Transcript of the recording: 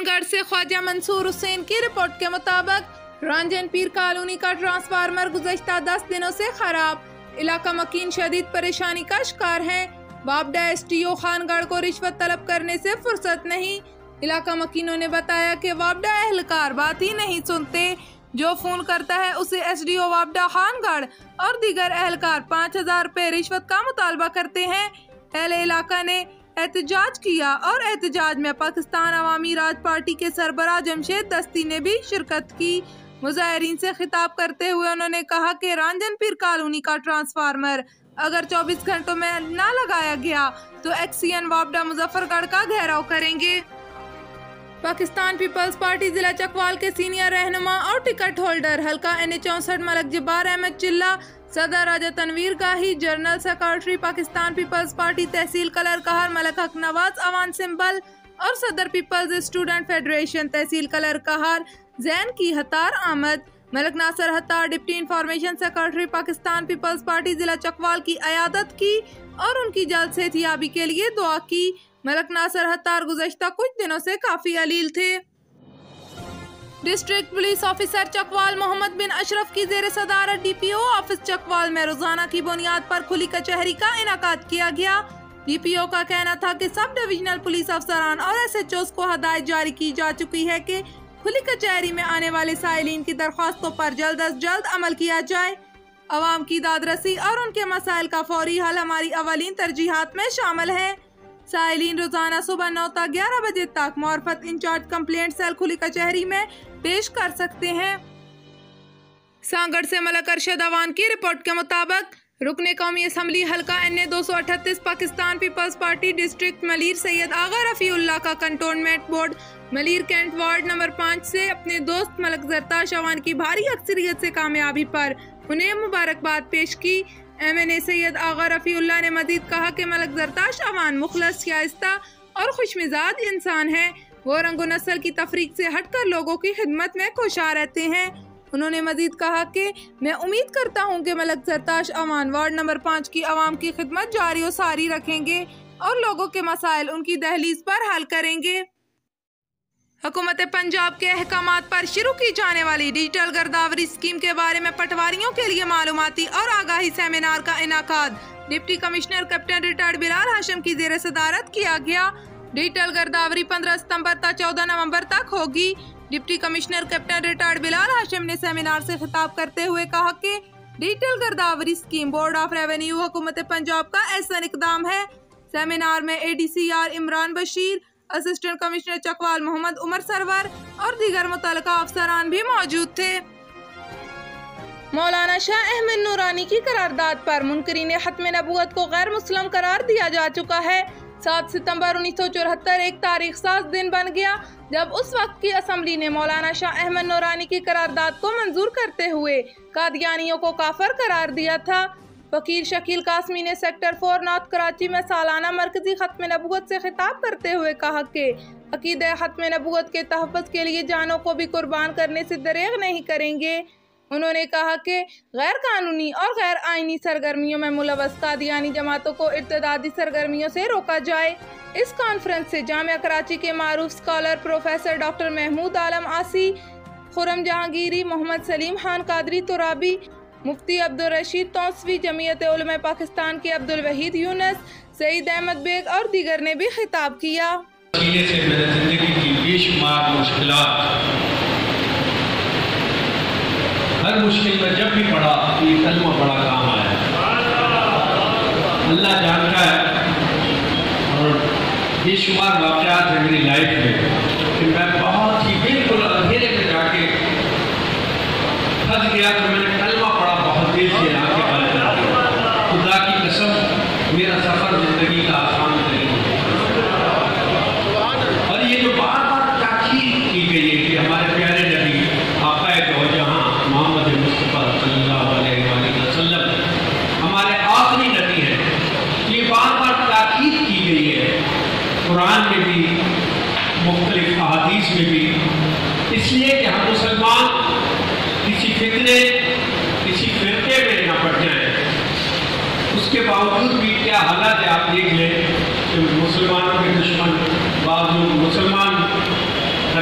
خانگڑھ سے خواجہ منصور حسین کی رپورٹ کے مطابق رنجن پیر کالونی کا ٹرانسفارمر گزشتہ 10 دنوں سے خراب، علاقہ مکین شدید پریشانی کا شکار ہے۔ وابڈا ایس ٹی او خانگڑھ کو رشوت طلب کرنے سے فرصت نہیں۔ علاقہ مکینوں نے بتایا کہ وابڈا اہلکار بات ہی نہیں سنتے، جو فون کرتا ہے اسے ایس ڈی او وابڈا خانگڑھ اور دیگر اہلکار 5000 روپے رشوت کا مطالبہ کرتے ہیں۔ اہل علاقہ نے احتجاج کیا اور احتجاج میں پاکستان عوامی راج پارٹی کے سربراہ جمشید دستی نے بھی شرکت کی۔ مظاہرین سے خطاب کرتے ہوئے انہوں نے کہا کہ رنجن پیر کالونی کا ٹرانسفارمر اگر 24 گھنٹوں میں نہ لگایا گیا تو ایکس سی این وابڈا مظفر گڑھ کا گھیراؤ کریں گے۔ پاکستان پیپلز پارٹی ضلع چکوال کے سینئر رہنما اور ٹکٹ ہولڈر حلقہ N64 ملک جبار احمد چلہ، صدر راجہ تنویر گاہی، general secretary Pakistan Peoples Party تحصیل کلر کہر ملک حق نواز عوان سنبل اور صدر پیپلز اسٹوڈنٹ فیڈریشن تحصیل کلر کہر زین کی ہتار آمد، Malik Nasir Hattar deputy information secretary Pakistan Peoples Party ضلع چکوال کی عیادت کی اور ان کی جلد صحتیابی کے لیے دعا کی۔ ملک ناصر ہتار گزشتہ کچھ دنوں سے کافی علیل تھے۔ ڈسٹرکٹ پولیس آفیسر چکوال محمد بن اشرف کی زیر صدارت D P O office Chakwal میں روزانہ کی بنیاد پر کھلی کچہری کا انعقاد کیا گیا۔ ڈی پی او کا کہنا تھا کہ سب ڈویژنل پولیس افسران اور ایس ایچ اوز کو ہدایت جاری کی جا چکی ہے کہ کھلی کچہری میں آنے والے سائلین کی درخواستوں پر جلد از جلد عمل کیا جائے۔ عوام کی داد رسی اور ان کے مسائل کا فوری حل ہماری اولین ترجیحات میں شامل ہے۔ سائلین روزانہ صبح 9 تا 11 بجے تک معرفت انچارج کمپلینٹ سیل کھلی کچہری میں پیش کر سکتے ہیں۔ سانگڑھ سے ملک ارشد عوان کی رپورٹ کے مطابق رکن قومی اسمبلی حلقہ NA-238 Pakistan Peoples Party district Malir Syed Agha Rafiullah کا cantonment board Malir cantt ward number 5 سے اپنے دوست ملک زرتاش عوان کی بھاری اکثریت سے کامیابی پر انہیں مبارکباد پیش کی۔ MNA سید آغا رفیع اللہ نے مزید کہا کہ ملک زرتاش عوان مخلص، شائستہ اور خوش مزاج انسان ہے۔ وہ رنگ و نسل کی تفریق سے ہٹ کر لوگوں کی خدمت میں کوشاں رہتے ہیں۔ انہوں نے مزید کہا کہ میں امید کرتا ہوں کہ ملک زرتاش عوان وارڈ نمبر 5 کی عوام کی خدمت جاری و ساری رکھیں گے اور لوگوں کے مسائل ان کی دہلیز پر حل کریں گے۔ حکومت پنجاب کے احکامات پر شروع کی جانے والی ڈیجیٹل گرداوری اسکیم کے بارے میں پٹواریوں کے لیے معلوماتی اور آگاہی سیمینار کا انعقاد deputy commissioner captain retired Bilal ہاشم کی زیر صدارت کیا گیا۔ ڈیجیٹل گرداوری 15 ستمبر تا 14 نومبر تک ہوگی۔ Deputy commissioner captain retired Bilal Hashim نے سیمینار سے خطاب کرتے ہوئے کہا کہ ڈیجیٹل گرداوری اسکیم بورڈ آف ریونیو حکومت پنجاب کا احسن اقدام ہے۔ سیمینار میں ADCR Imran Bashir, assistant commissioner Chakwal Muhammad Umar Sarwar اور دیگر متعلقہ افسران بھی موجود تھے۔ مولانا شاہ احمد نورانی کی قرارداد پر منکرین ختم نبوت کو غیر مسلم قرار دیا جا چکا ہے۔ 7 ستمبر 1974 ایک تاریخ ساز دن بن گیا جب اس وقت کی اسمبلی نے مولانا شاہ احمد نورانی کی قرارداد کو منظور کرتے ہوئے قادیانیوں کو کافر قرار دیا تھا۔ وکیل شکیل قاسمی نے سیکٹر 4 نارتھ کراچی میں سالانہ مرکزی ختم نبوت سے خطاب کرتے ہوئے کہا کہ عقیدہ ختم نبوت کے تحفظ کے لیے جانوں کو بھی قربان کرنے سے دریغ نہیں کریں گے۔ انہوں نے کہا کہ غیر قانونی اور غیر آئینی سرگرمیوں میں ملوث قادیانی جماعتوں کو ارتدادی سرگرمیوں سے روکا جائے۔ اس کانفرنس سے جامعہ کراچی کے معروف اسکالر پروفیسر ڈاکٹر محمود عالم آسی، خرم جہانگیری، محمد سلیم خان قادری ترابی، مفتی عبدالرشید توسوی، جمعیت علماء پاکستان کے عبدالوحید یونس، سعید احمد بیگ اور دیگر نے بھی خطاب کیا۔ وسیلے سے میں نے زندگی کی بے شمار مشکلات، ہر مشکل میں جب بھی پڑھا یہ کلمہ بڑا کام آیا۔ اللہ جانتا ہے اور بے شمار واقعات ہیں میری لائف میں کہ میں بہت ہی بالکل اندھیرے میں جا کے پھنس گیا تو میں نے کلمہ پڑھا بہت دیر سے آنکھیں بند کر کے۔ خدا کی قسم میرا سفر زندگی کا آسان نہیں اور یہ جو بار بار تاکید کی گئی ہے کہ ہمارے پیارے نبی آقا دو جہاں محمد مصطفیٰ صلی اللہ علیہ وآلہ وسلم ہمارے آخری نبی ہیں، یہ بار بار تاکید کی گئی ہے قرآن میں بھی مختلف احادیث میں بھی، اس لیے کہ ہم مسلمان کسی فتنے کسی فرقے میں نہ پڑ جائیں۔ اس کے باوجود بھی کیا حالت ہے آپ دیکھ لیں کہ مسلمانوں کے دشمن بعض لوگ مسلمان